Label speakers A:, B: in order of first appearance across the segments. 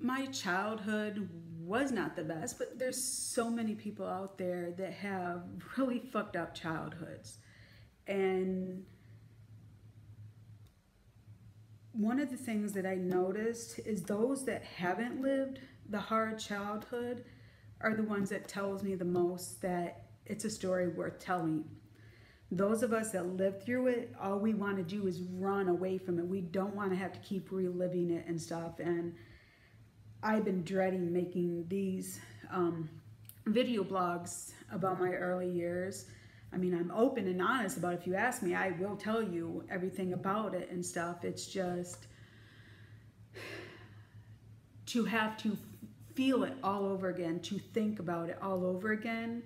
A: my childhood was not the best, but there's so many people out there that have really fucked up childhoods. And one of the things that I noticed is those that haven't lived the hard childhood are the ones that tells me the most that it's a story worth telling. Those of us that lived through it, all we want to do is run away from it. We don't want to have to keep reliving it and stuff. And I've been dreading making these video blogs about my early years. I mean, I'm open and honest about it. If you ask me, I will tell you everything about it and stuff. It's just to have to feel it all over again, to think about it all over again,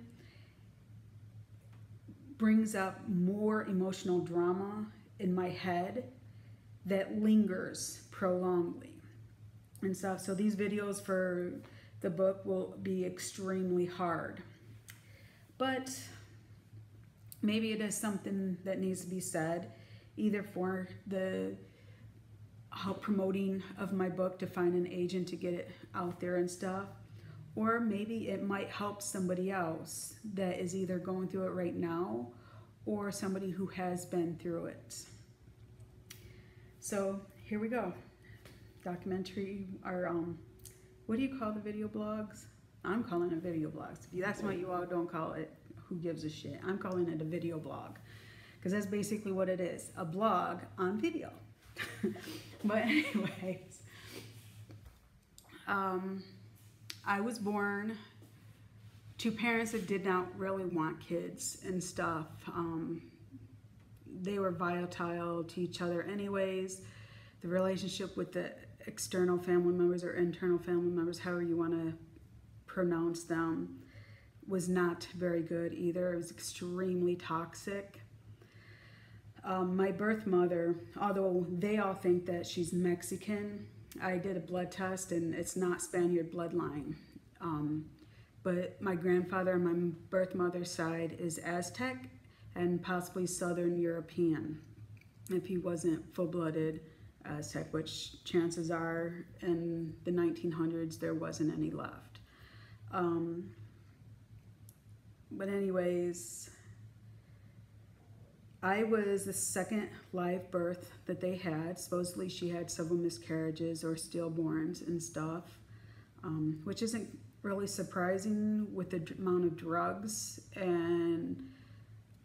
A: brings up more emotional drama in my head that lingers prolongedly and stuff. So these videos for the book will be extremely hard. But maybe it is something that needs to be said, either for the promoting of my book to find an agent to get it out there and stuff, or maybe it might help somebody else that is either going through it right now or somebody who has been through it. So here we go. Documentary, or what do you call the video blogs? I'm calling it video blogs. If that's what you all don't call it, who gives a shit? I'm calling it a video blog because that's basically what it is, a blog on video. But anyways, I was born to parents that did not really want kids and stuff. They were volatile to each other anyways. The relationship with the external family members or internal family members, however you want to pronounce them, was not very good either. It was extremely toxic. My birth mother, although they all think that she's Mexican, I did a blood test and it's not Spaniard bloodline. But my grandfather on my birth mother's side is Aztec and possibly Southern European, if he wasn't full-blooded Aztec, which chances are in the 1900s there wasn't any left. But anyways, I was the second live birth that they had. Supposedly she had several miscarriages or stillborns and stuff, which isn't really surprising with the amount of drugs and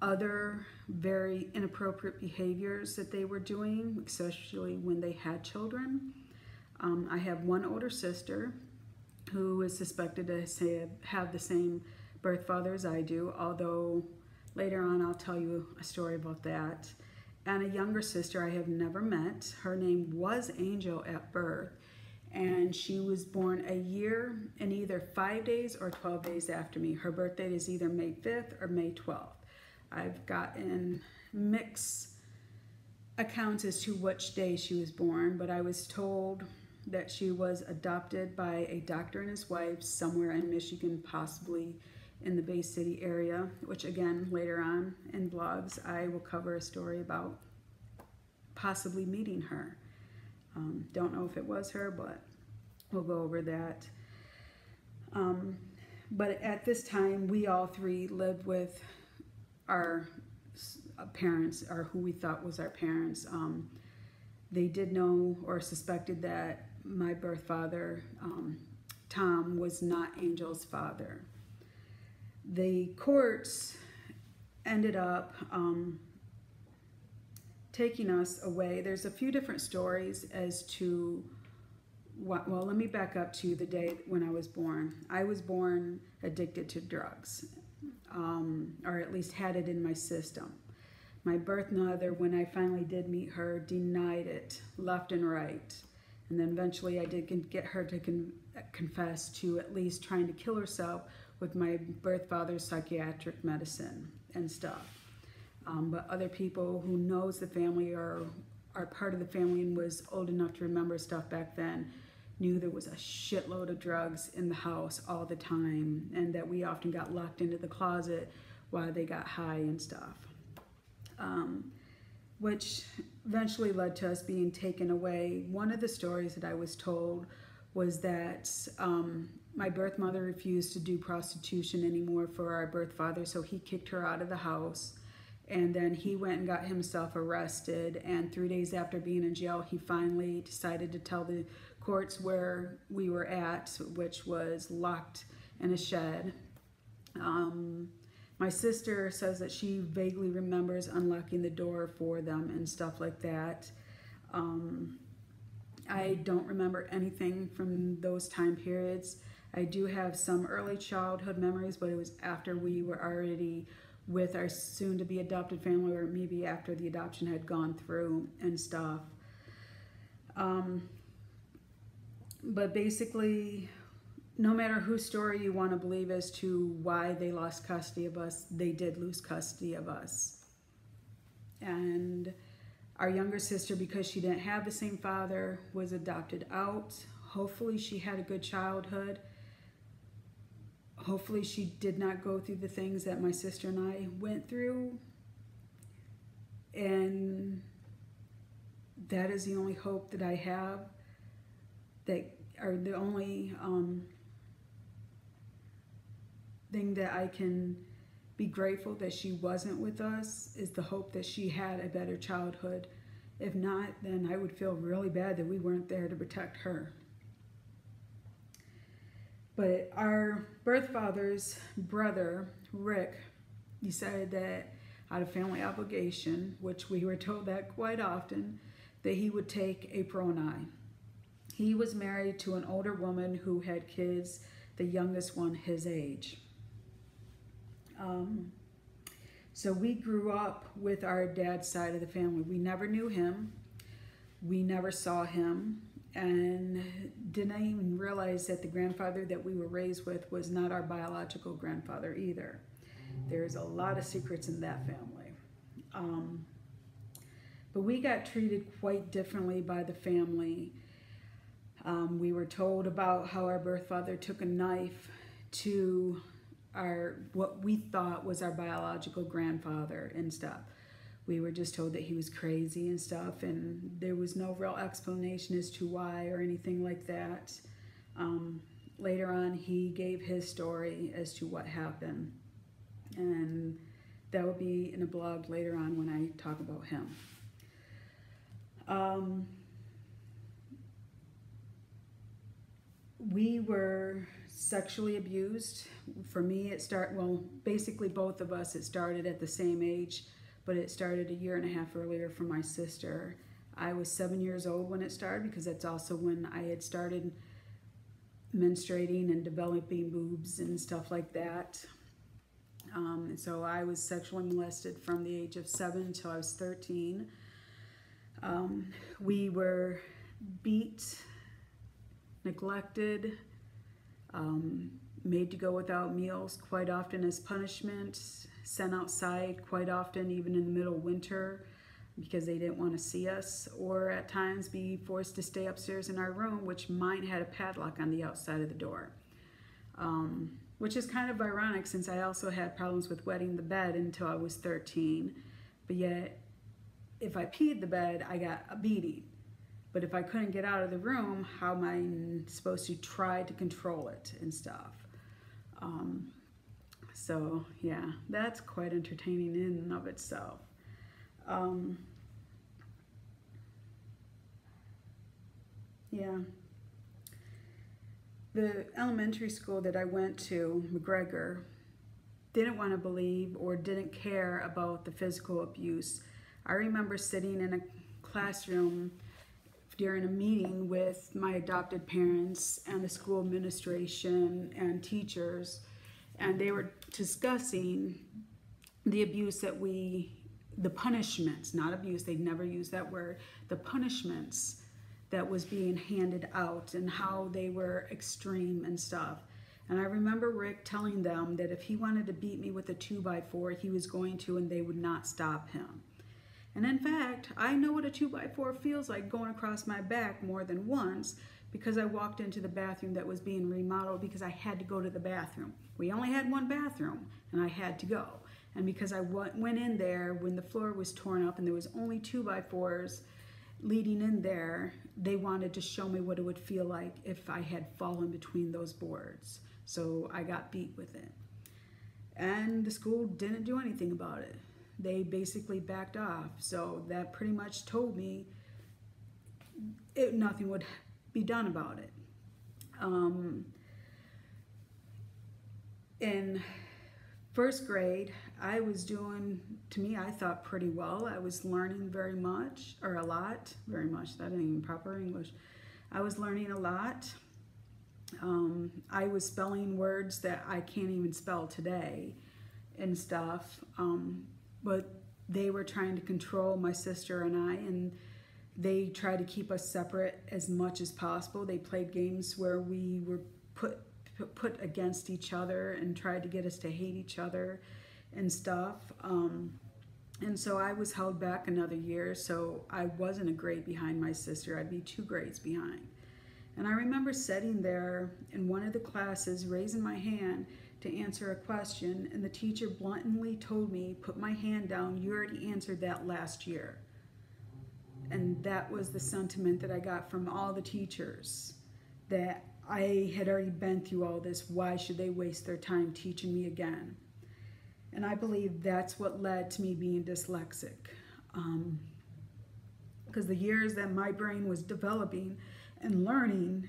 A: other very inappropriate behaviors that they were doing, especially when they had children. I have one older sister who is suspected to have the same birth father as I do, although later on I'll tell you a story about that. And a younger sister I have never met. Her name was Angel at birth, and she was born a year and either 5 days or 12 days after me. Her birth date is either May 5th or May 12th. I've gotten mixed accounts as to which day she was born, but I was told that she was adopted by a doctor and his wife somewhere in Michigan, possibly in the Bay City area, which again, later on in blogs, I will cover a story about possibly meeting her. Don't know if it was her, but we'll go over that. But at this time, we all three lived with our parents, or who we thought was our parents. They did know or suspected that my birth father, Tom, was not Angel's father. The courts ended up taking us away. There's a few different stories as to what, well, let me back up to the day when I was born. I was born addicted to drugs, or at least had it in my system. My birth mother, when I finally did meet her, denied it left and right. And then eventually I did get her to confess to at least trying to kill herself with my birth father's psychiatric medicine and stuff. But other people who knows the family or are part of the family and was old enough to remember stuff back then knew there was a shitload of drugs in the house all the time, and that we often got locked into the closet while they got high and stuff. Which eventually led to us being taken away. One of the stories that I was told was that my birth mother refused to do prostitution anymore for our birth father, so he kicked her out of the house. And then he went and got himself arrested, and 3 days after being in jail, he finally decided to tell the courts where we were at, which was locked in a shed. My sister says that she vaguely remembers unlocking the door for them and stuff like that. I don't remember anything from those time periods. I do have some early childhood memories, but it was after we were already with our soon-to-be adopted family, or maybe after the adoption had gone through and stuff. But basically, no matter whose story you want to believe as to why they lost custody of us, they did lose custody of us. And our younger sister, because she didn't have the same father, was adopted out. Hopefully she had a good childhood. Hopefully she did not go through the things that my sister and I went through. And that is the only hope that I have, that are the only thing that I can be grateful that she wasn't with us, is the hope that she had a better childhood. If not, then I would feel really bad that we weren't there to protect her. But our birth father's brother, Rick, decided that out of family obligation, which we were told that quite often, that he would take April and I. He was married to an older woman who had kids, the youngest one his age. So we grew up with our dad's side of the family. We never knew him. We never saw him, and didn't even realize that the grandfather that we were raised with was not our biological grandfather either. There's a lot of secrets in that family. But we got treated quite differently by the family. We were told about how our birth father took a knife to what we thought was our biological grandfather and stuff. We were just told that he was crazy and stuff, and there was no real explanation as to why or anything like that. Later on, he gave his story as to what happened, and that will be in a blog later on when I talk about him. We were sexually abused. For me, basically both of us, it started at the same age, but it started a year and a half earlier for my sister. I was 7 years old when it started, because that's also when I had started menstruating and developing boobs and stuff like that. And so I was sexually molested from the age of 7 until I was 13. We were beat, neglected, made to go without meals quite often as punishment, sent outside quite often, even in the middle of winter, because they didn't want to see us, or at times be forced to stay upstairs in our room, which mine had a padlock on the outside of the door. Which is kind of ironic, since I also had problems with wetting the bed until I was 13, but yet if I peed the bed, I got a beating. But if I couldn't get out of the room, how am I supposed to try to control it and stuff? So yeah, that's quite entertaining in and of itself. Yeah. The elementary school that I went to, McGregor, didn't want to believe or didn't care about the physical abuse. I remember sitting in a classroom during a meeting with my adopted parents and the school administration and teachers, and they were discussing the abuse that the punishments, not abuse, they'd never used that word, the punishments that was being handed out and how they were extreme and stuff. And I remember Rick telling them that if he wanted to beat me with a 2x4, he was going to, and they would not stop him. And in fact, I know what a 2x4 feels like going across my back more than once, because I walked into the bathroom that was being remodeled because I had to go to the bathroom. We only had one bathroom, and I had to go. And because I went in there when the floor was torn up and there was only 2x4s, leading in there, they wanted to show me what it would feel like if I had fallen between those boards. So I got beat with it. And the school didn't do anything about it. They basically backed off. So that pretty much told me nothing would be done about it. In first grade, I was doing, to me, I thought pretty well. I was learning very much, or a lot, very much, that ain't even proper English. I was learning a lot. I was spelling words that I can't even spell today and stuff. But they were trying to control my sister and I, and they tried to keep us separate as much as possible. They played games where we were put against each other and tried to get us to hate each other and stuff. And so I was held back another year, so I wasn't a grade behind my sister. I'd be 2 grades behind. And I remember sitting there in one of the classes, raising my hand to answer a question, and the teacher bluntly told me, put my hand down, you already answered that last year. And that was the sentiment that I got from all the teachers, that I had already been through all this. Why should they waste their time teaching me again? And I believe that's what led to me being dyslexic. Because the years that my brain was developing and learning,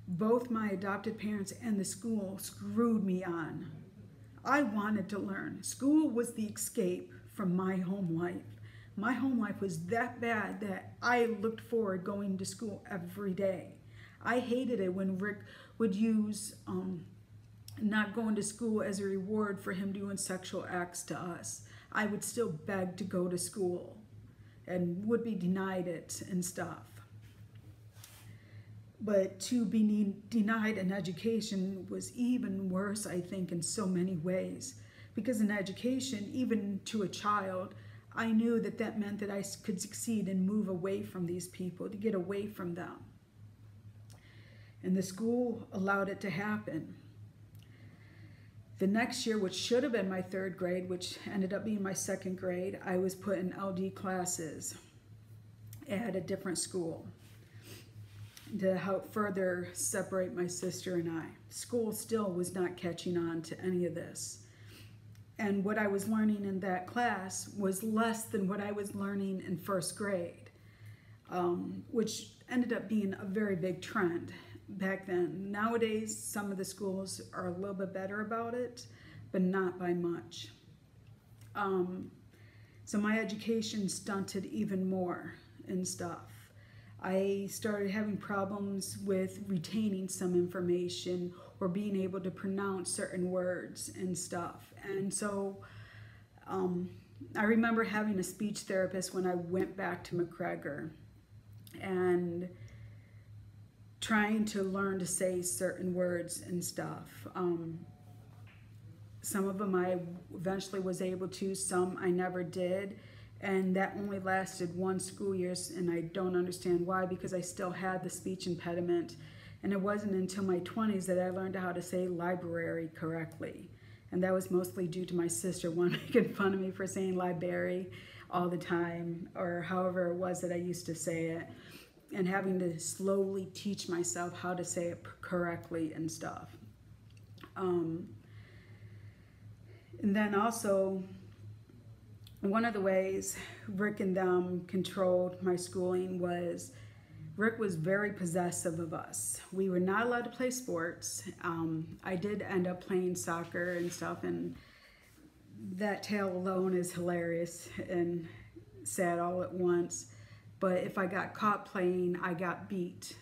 A: both my adopted parents and the school screwed me on. I wanted to learn. School was the escape from my home life. My home life was that bad that I looked forward going to school every day. I hated it when Rick would use not going to school as a reward for him doing sexual acts to us. I would still beg to go to school and would be denied it and stuff. But to be denied an education was even worse, I think, in so many ways. Because in education, even to a child, I knew that that meant that I could succeed and move away from these people, to get away from them. And the school allowed it to happen. The next year, which should have been my 3rd grade, which ended up being my 2nd grade, I was put in LD classes at a different school to help further separate my sister and I. School still was not catching on to any of this. And what I was learning in that class was less than what I was learning in 1st grade, which ended up being a very big trend back then. Nowadays, some of the schools are a little bit better about it, but not by much. So my education stunted even more and stuff. I started having problems with retaining some information or being able to pronounce certain words and stuff. And so I remember having a speech therapist when I went back to McGregor and trying to learn to say certain words and stuff. Some of them I eventually was able to, some I never did. And that only lasted 1 school year, and I don't understand why, because I still had the speech impediment. And it wasn't until my 20s that I learned how to say library correctly. And that was mostly due to my sister making fun of me for saying library all the time, or however it was that I used to say it, and having to slowly teach myself how to say it correctly and stuff. And then also, one of the ways Rick and them controlled my schooling was Rick was very possessive of us. We were not allowed to play sports. I did end up playing soccer and stuff, and that tale alone is hilarious and sad all at once. But if I got caught playing, I got beat.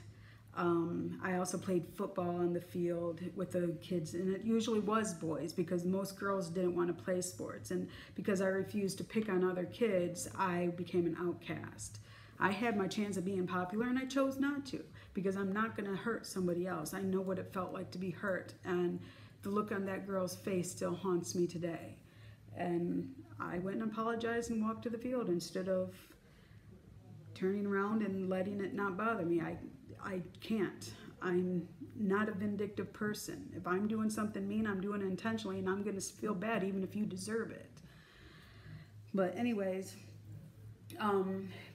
A: I also played football on the field with the kids, and it usually was boys because most girls didn't want to play sports. And because I refused to pick on other kids, I became an outcast. I had my chance of being popular, and I chose not to because I'm not going to hurt somebody else. I know what it felt like to be hurt, and the look on that girl's face still haunts me today. And I went and apologized and walked to the field instead of turning around and letting it not bother me. I can't. I'm not a vindictive person. If I'm doing something mean, I'm doing it intentionally, and I'm going to feel bad even if you deserve it. But anyways,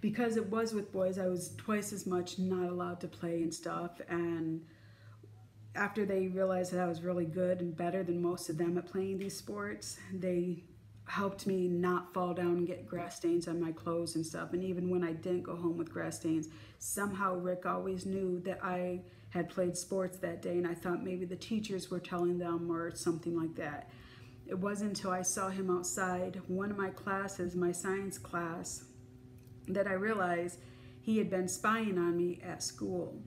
A: Because it was with boys, I was twice as much not allowed to play and stuff. And after they realized that I was really good and better than most of them at playing these sports, they helped me not fall down and get grass stains on my clothes and stuff. And even when I didn't go home with grass stains, somehow Rick always knew that I had played sports that day, and I thought maybe the teachers were telling them or something like that. It wasn't until I saw him outside one of my classes, my science class, that I realized he had been spying on me at school.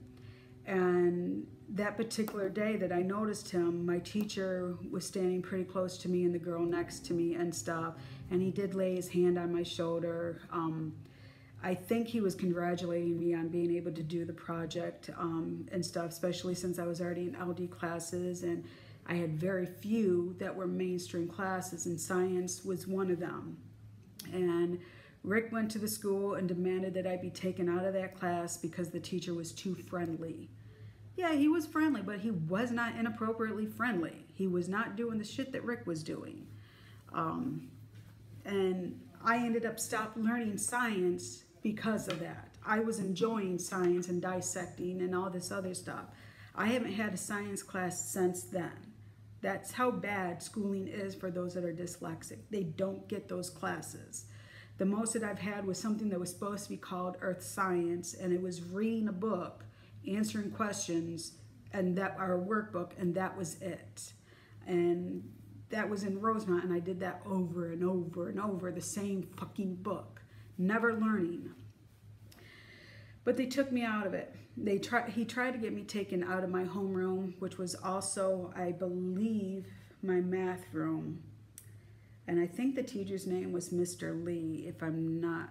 A: And that particular day that I noticed him, my teacher was standing pretty close to me and the girl next to me and stuff, and he did lay his hand on my shoulder. I think he was congratulating me on being able to do the project and stuff, especially since I was already in LD classes and I had very few that were mainstream classes, and science was one of them. And Rick went to the school and demanded that I be taken out of that class because the teacher was too friendly. Yeah, he was friendly, but he was not inappropriately friendly. He was not doing the shit that Rick was doing. And I ended up stopped learning science because of that. I was enjoying science and dissecting and all this other stuff. I haven't had a science class since then. That's how bad schooling is for those that are dyslexic. They don't get those classes. The most that I've had was something that was supposed to be called Earth Science, and it was reading a book, answering questions, and that our workbook, and that was it. And that was in Rosemont, and I did that over and over and over, the same fucking book, never learning. But they took me out of it. He tried to get me taken out of my homeroom, which was also, I believe, my math room. And I think the teacher's name was Mr. Lee, if I'm not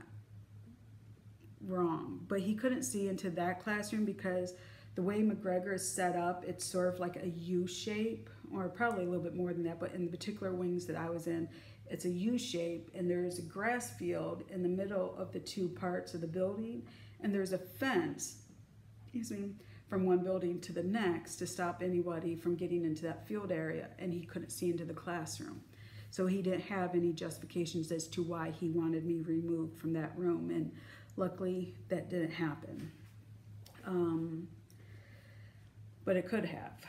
A: wrong. But he couldn't see into that classroom because the way McGregor is set up, it's sort of like a U shape, or probably a little bit more than that, but in the particular wings that I was in, it's a U shape, and there's a grass field in the middle of the two parts of the building, and there's a fence, from one building to the next to stop anybody from getting into that field area, and he couldn't see into the classroom. So he didn't have any justifications as to why he wanted me removed from that room, and luckily that didn't happen. But it could have.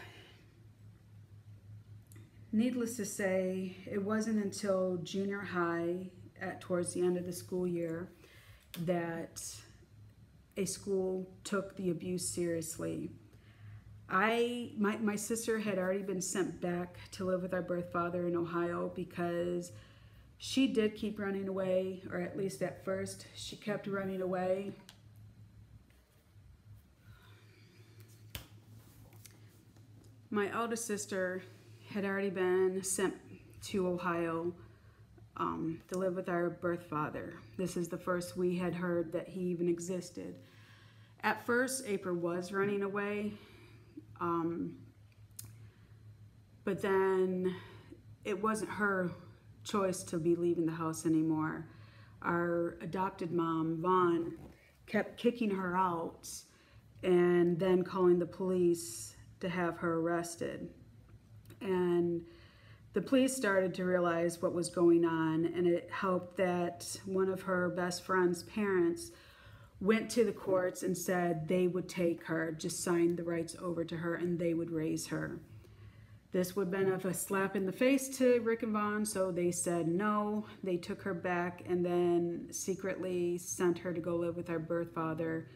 A: Needless to say, it wasn't until junior high, towards the end of the school year, that a school took the abuse seriously. My sister had already been sent back to live with our birth father in Ohio because she did keep running away, or at least at first, she kept running away. My eldest sister had already been sent to Ohio to live with our birth father. This is the first we had heard that he even existed. At first, April was running away, but then it wasn't her choice to be leaving the house anymore. Our adopted mom, Vaughn, kept kicking her out and then calling the police to have her arrested. And the police started to realize what was going on, and it helped that one of her best friend's parents went to the courts and said they would take her, just sign the rights over to her, and they would raise her. This would have been a slap in the face to Rick and Vaughn, so they said no. They took her back and then secretly sent her to go live with our birth father.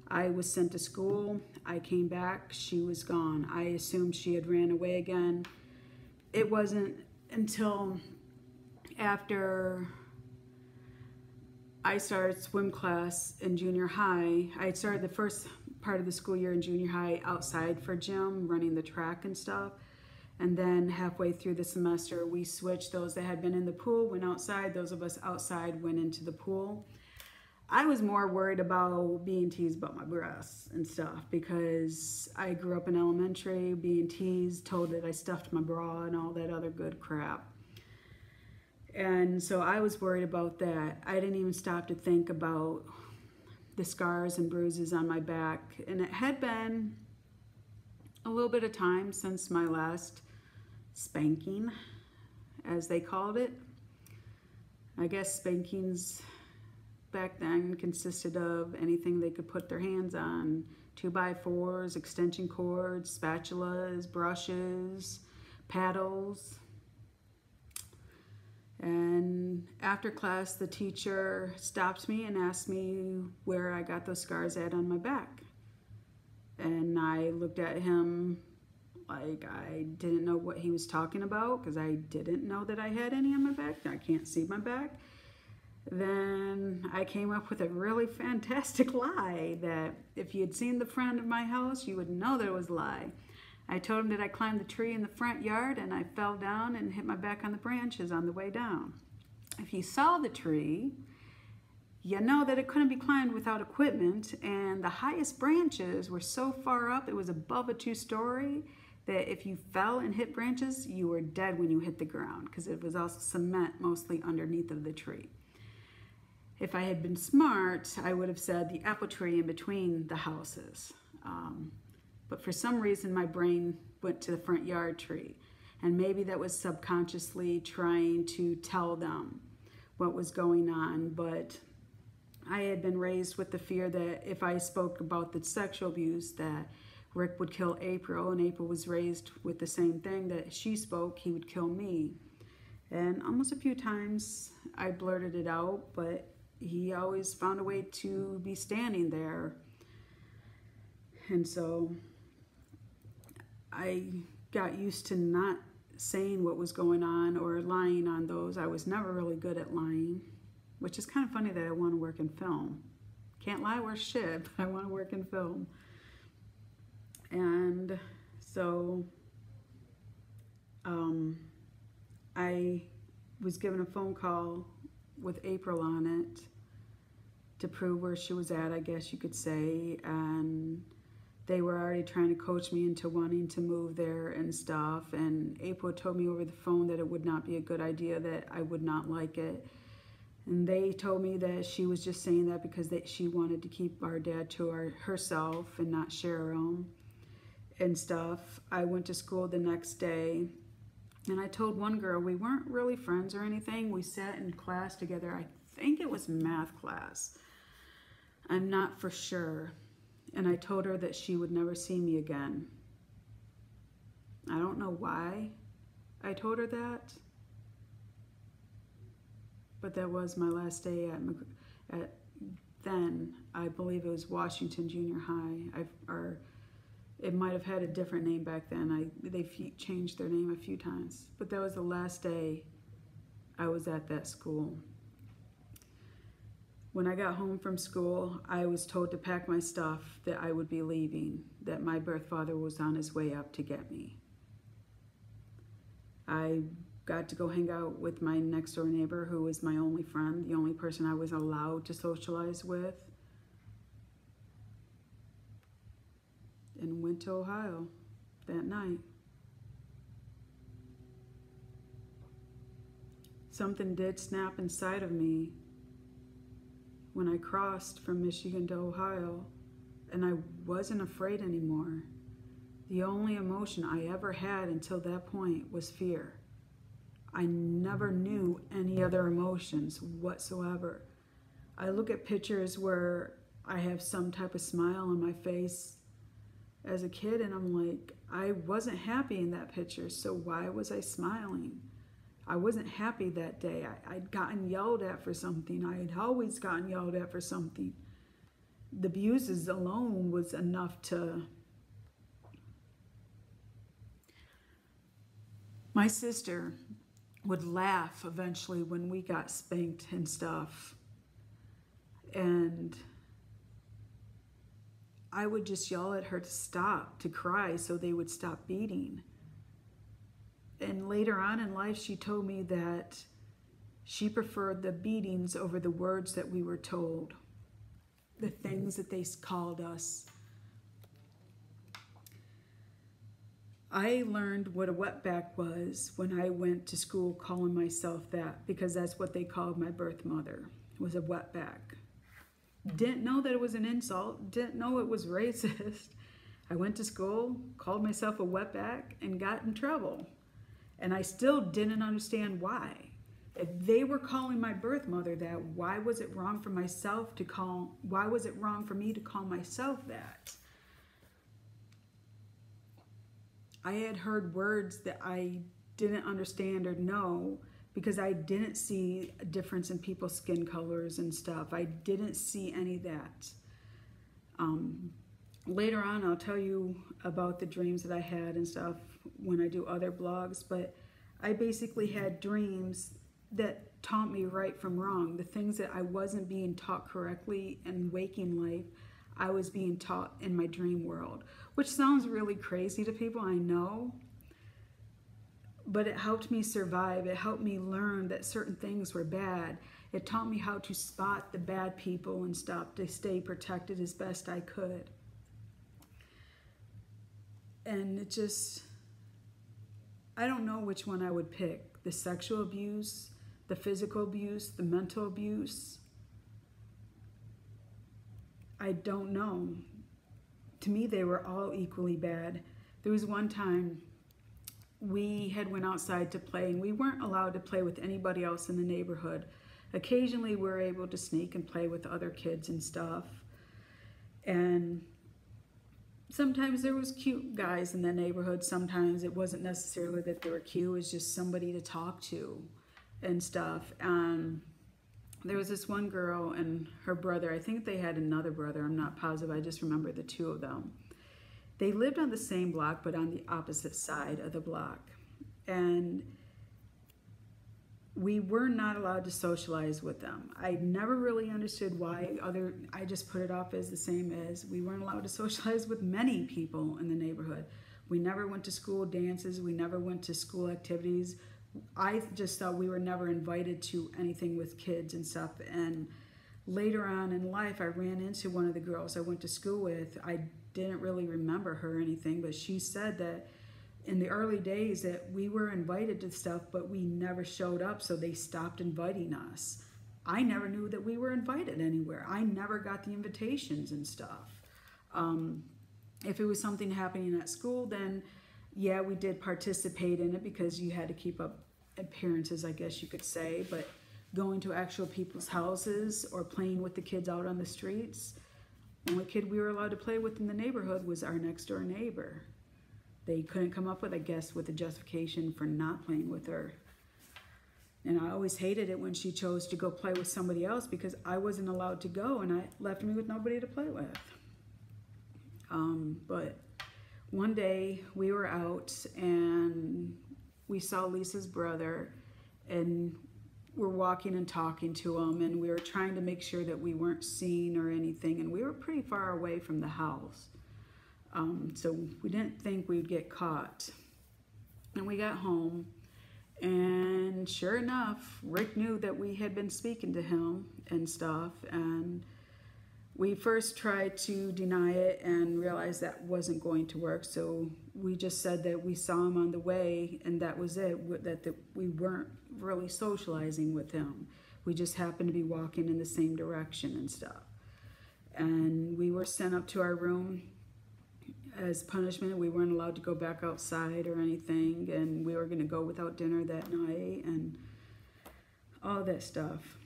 A: I was sent to school. I came back. She was gone. I assumed she had ran away again. It wasn't until after I started swim class in junior high. I had started the first part of the school year in junior high outside for gym, running the track and stuff. And then halfway through the semester, we switched. Those that had been in the pool went outside. Those of us outside went into the pool. I was more worried about being teased about my breasts and stuff because I grew up in elementary being teased, told that I stuffed my bra and all that other good crap. And so I was worried about that. I didn't even stop to think about the scars and bruises on my back. And it had been a little bit of time since my last spanking, as they called it. I guess spankings, back then consisted of anything they could put their hands on. 2x4s, extension cords, spatulas, brushes, paddles. And after class, the teacher stopped me and asked me where I got those scars at on my back. And I looked at him like I didn't know what he was talking about, because I didn't know that I had any on my back. I can't see my back. Then I came up with a really fantastic lie that if you had seen the front of my house, you would know that it was a lie. I told him that I climbed the tree in the front yard and I fell down and hit my back on the branches on the way down. If you saw the tree, you know that it couldn't be climbed without equipment, and the highest branches were so far up, it was above a 2-story, that if you fell and hit branches, you were dead when you hit the ground, because it was also cement mostly underneath of the tree. If I had been smart, I would have said the apple tree in between the houses. But for some reason, my brain went to the front yard tree. And maybe that was subconsciously trying to tell them what was going on. But I had been raised with the fear that if I spoke about the sexual abuse, that Rick would kill April, and April was raised with the same thing, that if she spoke, he would kill me. And almost a few times I blurted it out, but he always found a way to be standing there. And so I got used to not saying what was going on or lying on those. I was never really good at lying, which is kind of funny that I want to work in film. Can't lie worth shit, but I want to work in film. And so I was given a phone call with April on it to prove where she was at, I guess you could say, and they were already trying to coach me into wanting to move there and stuff, and April told me over the phone that it would not be a good idea, that I would not like it, and they told me that she was just saying that because she wanted to keep our dad to herself and not share him and stuff. I went to school the next day, and I told one girl, we weren't really friends or anything, we sat in class together, I think it was math class, I'm not for sure. And I told her that she would never see me again. I don't know why I told her that, but that was my last day at then, I believe it was Washington Junior High. Or it might have had a different name back then. They changed their name a few times. But that was the last day I was at that school. When I got home from school, I was told to pack my stuff, that I would be leaving, that my birth father was on his way up to get me. I got to go hang out with my next door neighbor, who was my only friend, the only person I was allowed to socialize with, and went to Ohio that night. Something did snap inside of me when I crossed from Michigan to Ohio, and I wasn't afraid anymore. The only emotion I ever had until that point was fear. I never knew any other emotions whatsoever. I look at pictures where I have some type of smile on my face as a kid, and I'm like, I wasn't happy in that picture, so why was I smiling? I wasn't happy that day. I'd gotten yelled at for something. I had always gotten yelled at for something. The abuses alone was enough to... My sister would laugh eventually when we got spanked and stuff. And I would just yell at her to stop, to cry, so they would stop beating. And later on in life, she told me that she preferred the beatings over the words that we were told, the things that they called us. I learned what a wetback was when I went to school calling myself that, because that's what they called my birth mother, was a wetback. Didn't know that it was an insult, didn't know it was racist. I went to school, called myself a wetback, and got in trouble. And I still didn't understand why. If they were calling my birth mother that, why was it wrong for myself to call, why was it wrong for me to call myself that? I had heard words that I didn't understand or know because I didn't see a difference in people's skin colors and stuff. I didn't see any of that. Later on, I'll tell you about the dreams that I had and stuff when I do other blogs, but I basically had dreams that taught me right from wrong. The things that I wasn't being taught correctly in waking life, I was being taught in my dream world, which sounds really crazy to people, I know, but it helped me survive. It helped me learn that certain things were bad. It taught me how to spot the bad people and stuff to stay protected as best I could. And it just, I don't know which one I would pick. The sexual abuse, the physical abuse, the mental abuse. I don't know. To me, they were all equally bad. There was one time we had went outside to play, and we weren't allowed to play with anybody else in the neighborhood. Occasionally, we were able to sneak and play with other kids and stuff. And sometimes there was cute guys in the neighborhood. Sometimes it wasn't necessarily that they were cute. It was just somebody to talk to and stuff. There was this one girl and her brother. I think they had another brother. I'm not positive. I just remember the two of them. They lived on the same block, but on the opposite side of the block. And we were not allowed to socialize with them. I never really understood why. I just put it off as the same as we weren't allowed to socialize with many people in the neighborhood. We never went to school dances. We never went to school activities. I just thought we were never invited to anything with kids and stuff. And later on in life, I ran into one of the girls I went to school with. I didn't really remember her or anything, but she said that in the early days that we were invited to stuff, but we never showed up, so they stopped inviting us. I never knew that we were invited anywhere. I never got the invitations and stuff. If it was something happening at school, then yeah, we did participate in it because you had to keep up appearances, I guess you could say, but going to actual people's houses or playing with the kids out on the streets, the only kid we were allowed to play with in the neighborhood was our next door neighbor. They couldn't come up with, I guess, with a justification for not playing with her. And I always hated it when she chose to go play with somebody else because I wasn't allowed to go and it left me with nobody to play with. But one day we were out and we saw Lisa's brother and we're walking and talking to him, and we were trying to make sure that we weren't seen or anything, and we were pretty far away from the house. So we didn't think we'd get caught. And we got home, and sure enough, Rick knew that we had been speaking to him and stuff, and we first tried to deny it and realized that wasn't going to work, so we just said that we saw him on the way, and that was it, that we weren't really socializing with him. We just happened to be walking in the same direction and stuff. And we were sent up to our room as punishment. We weren't allowed to go back outside or anything, and we were going to go without dinner that night and all that stuff.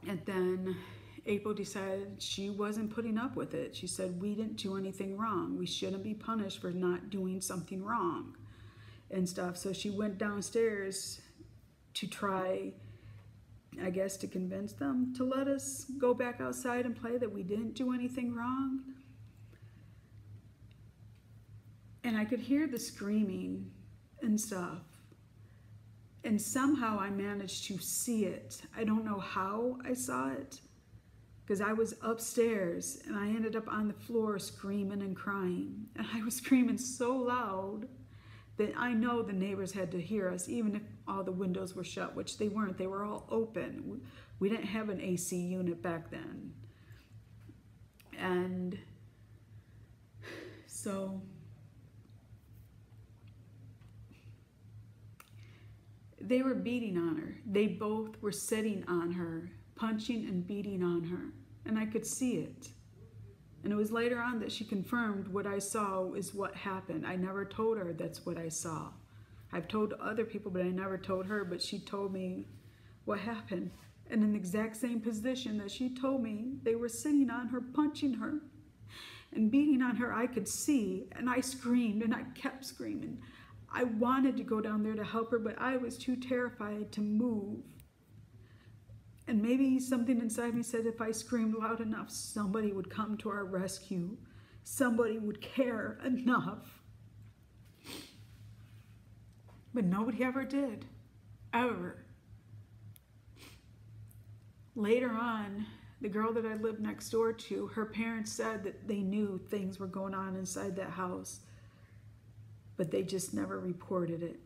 A: And then April decided she wasn't putting up with it. She said we didn't do anything wrong. We shouldn't be punished for not doing something wrong and stuff. So she went downstairs to try, I guess, to convince them to let us go back outside and play, that we didn't do anything wrong. And I could hear the screaming and stuff. And somehow I managed to see it. I don't know how I saw it, because I was upstairs and I ended up on the floor screaming and crying. And I was screaming so loud that I know the neighbors had to hear us, even if all the windows were shut, which they weren't. They were all open. We didn't have an AC unit back then. And so they were beating on her. They both were sitting on her, punching and beating on her. And I could see it. And it was later on that she confirmed what I saw is what happened. I never told her that's what I saw. I've told other people, but I never told her, but she told me what happened. And in the exact same position that she told me, they were sitting on her, punching her and beating on her. I could see, and I screamed, and I kept screaming. I wanted to go down there to help her, but I was too terrified to move. And maybe something inside me said if I screamed loud enough, somebody would come to our rescue. Somebody would care enough. But nobody ever did. Ever. Later on, the girl that I lived next door to, her parents said that they knew things were going on inside that house, but they just never reported it.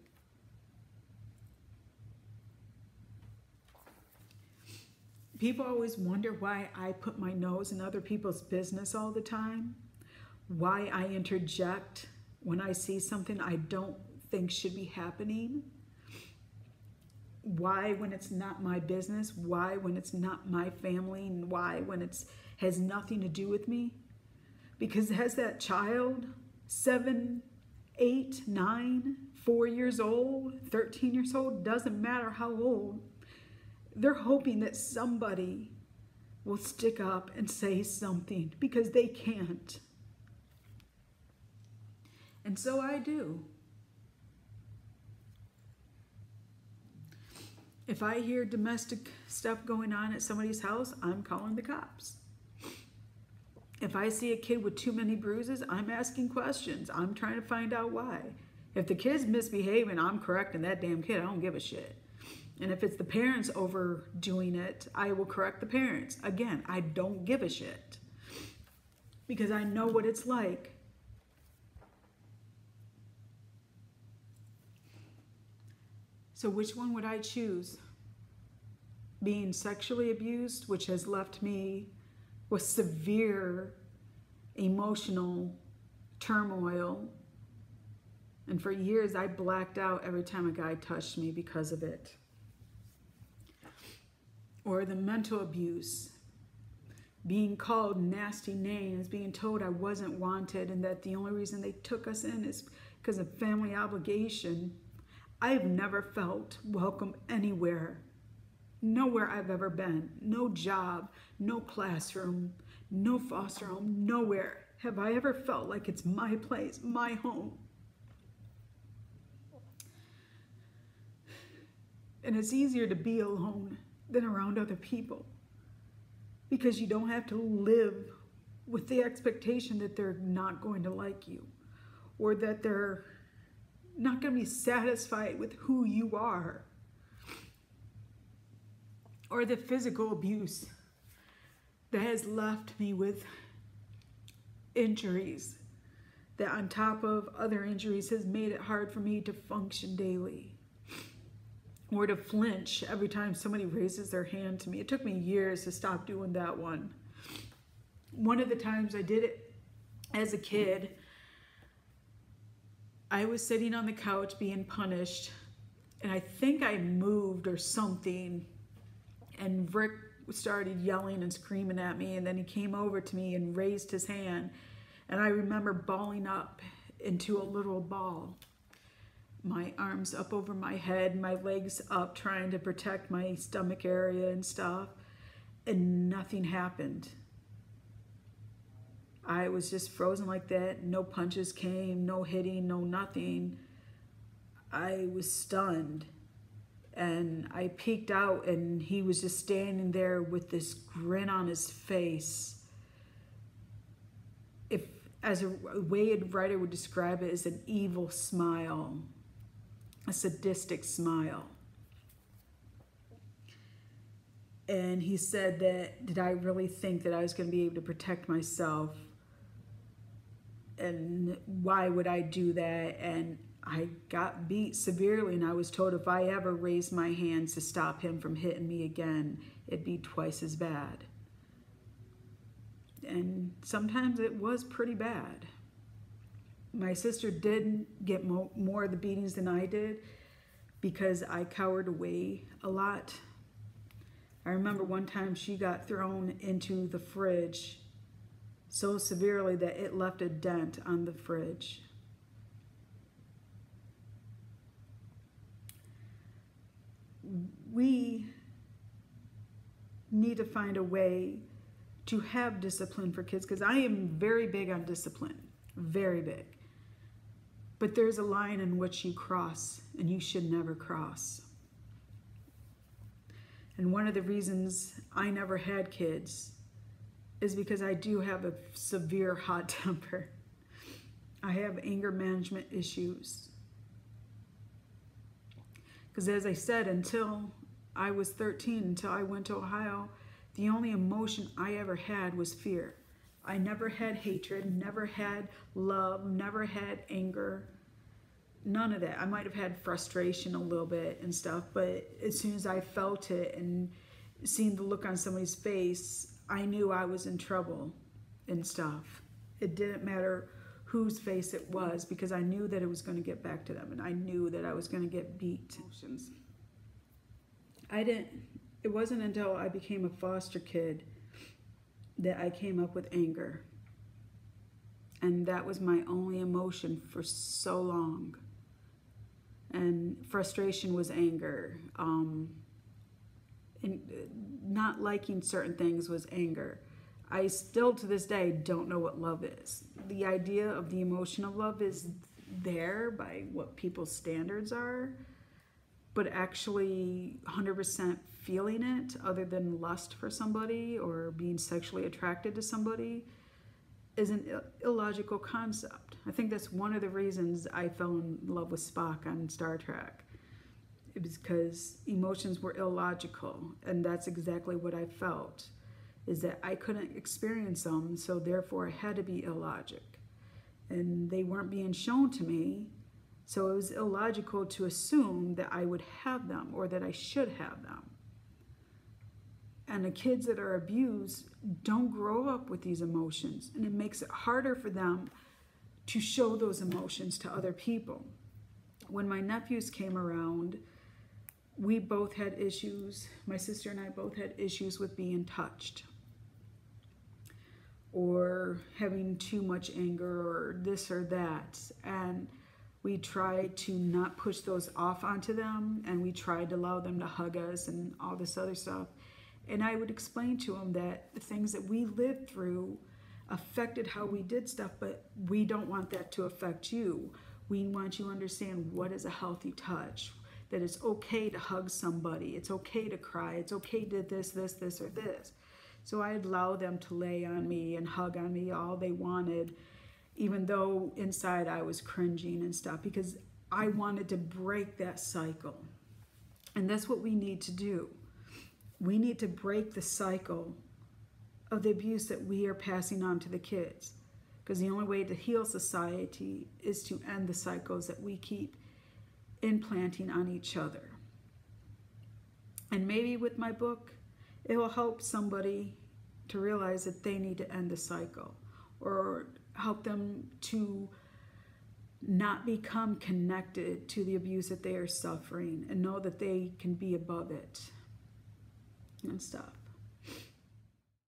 A: People always wonder why I put my nose in other people's business all the time, why I interject when I see something I don't think should be happening. Why when it's not my business? Why when it's not my family? And why when it has nothing to do with me? Because as that child, 7, 8, 9, 4 years old, 13 years old, doesn't matter how old, they're hoping that somebody will stick up and say something because they can't. And so I do. If I hear domestic stuff going on at somebody's house, I'm calling the cops. If I see a kid with too many bruises, I'm asking questions. I'm trying to find out why. If the kid's misbehaving, I'm correcting that damn kid. I don't give a shit. And if it's the parents overdoing it, I will correct the parents. Again, I don't give a shit. Because I know what it's like. So which one would I choose? Being sexually abused, which has left me with severe emotional turmoil. And for years, I blacked out every time a guy touched me because of it. Or the mental abuse, being called nasty names, being told I wasn't wanted and that the only reason they took us in is because of family obligation. I've never felt welcome anywhere. Nowhere I've ever been. No job, no classroom, no foster home, nowhere have I ever felt like it's my place, my home. And it's easier to be alone than around other people because you don't have to live with the expectation that they're not going to like you or that they're not going to be satisfied with who you are, or the physical abuse that has left me with injuries that on top of other injuries has made it hard for me to function daily or to flinch every time somebody raises their hand to me. It took me years to stop doing that one. One of the times I did it as a kid, I was sitting on the couch being punished, and I think I moved or something, and Rick started yelling and screaming at me, and then he came over to me and raised his hand, and I remember balling up into a little ball. My arms up over my head, my legs up, trying to protect my stomach area and stuff, and nothing happened. I was just frozen like that. No punches came, no hitting, no nothing. I was stunned. And I peeked out and he was just standing there with this grin on his face. If, as a way a writer would describe it, is an evil smile, a sadistic smile. And he said that, did I really think that I was going to be able to protect myself? And why would I do that? And I got beat severely, and I was told if I ever raised my hands to stop him from hitting me again, it'd be twice as bad. And sometimes it was pretty bad. My sister did get more of the beatings than I did because I cowered away a lot. I remember one time she got thrown into the fridge so severely that it left a dent on the fridge. we need to find a way to have discipline for kids, because I am very big on discipline, very big. But there's a line in which you cross, and you should never cross. And one of the reasons I never had kids is because I do have a severe hot temper. I have anger management issues. Because as I said, until I was 13, until I went to Ohio, the only emotion I ever had was fear. I never had hatred, never had love, never had anger, none of that. I might have had frustration a little bit and stuff, but as soon as I felt it and seen the look on somebody's face, I knew I was in trouble and stuff. It didn't matter whose face it was, because I knew that it was going to get back to them, and I knew that I was going to get beat. It wasn't until I became a foster kid that I came up with anger. And that was my only emotion for so long. And frustration was anger. And not liking certain things was anger. I still to this day don't know what love is. The idea of the emotion of love is there by what people's standards are, but actually 100% feeling it, other than lust for somebody or being sexually attracted to somebody, is an illogical concept. I think that's one of the reasons I fell in love with Spock on Star Trek. It was because emotions were illogical, and that's exactly what I felt, is that I couldn't experience them, so therefore it had to be illogic. And they weren't being shown to me, so it was illogical to assume that I would have them or that I should have them. And the kids that are abused don't grow up with these emotions, and it makes it harder for them to show those emotions to other people. When my nephews came around, we both had issues. My sister and I both had issues with being touched, or having too much anger, or this or that. And we tried to not push those off onto them, and we tried to allow them to hug us and all this other stuff. And I would explain to them that the things that we lived through affected how we did stuff, but we don't want that to affect you. We want you to understand what is a healthy touch, that it's okay to hug somebody, it's okay to cry, it's okay to this, or this. So I'd allow them to lay on me and hug on me all they wanted, even though inside I was cringing and stuff, because I wanted to break that cycle. And that's what we need to do. We need to break the cycle of the abuse that we are passing on to the kids, because the only way to heal society is to end the cycles that we keep implanting on each other. And maybe with my book, it will help somebody to realize that they need to end the cycle, or help them to not become connected to the abuse that they are suffering, and know that they can be above it and stuff.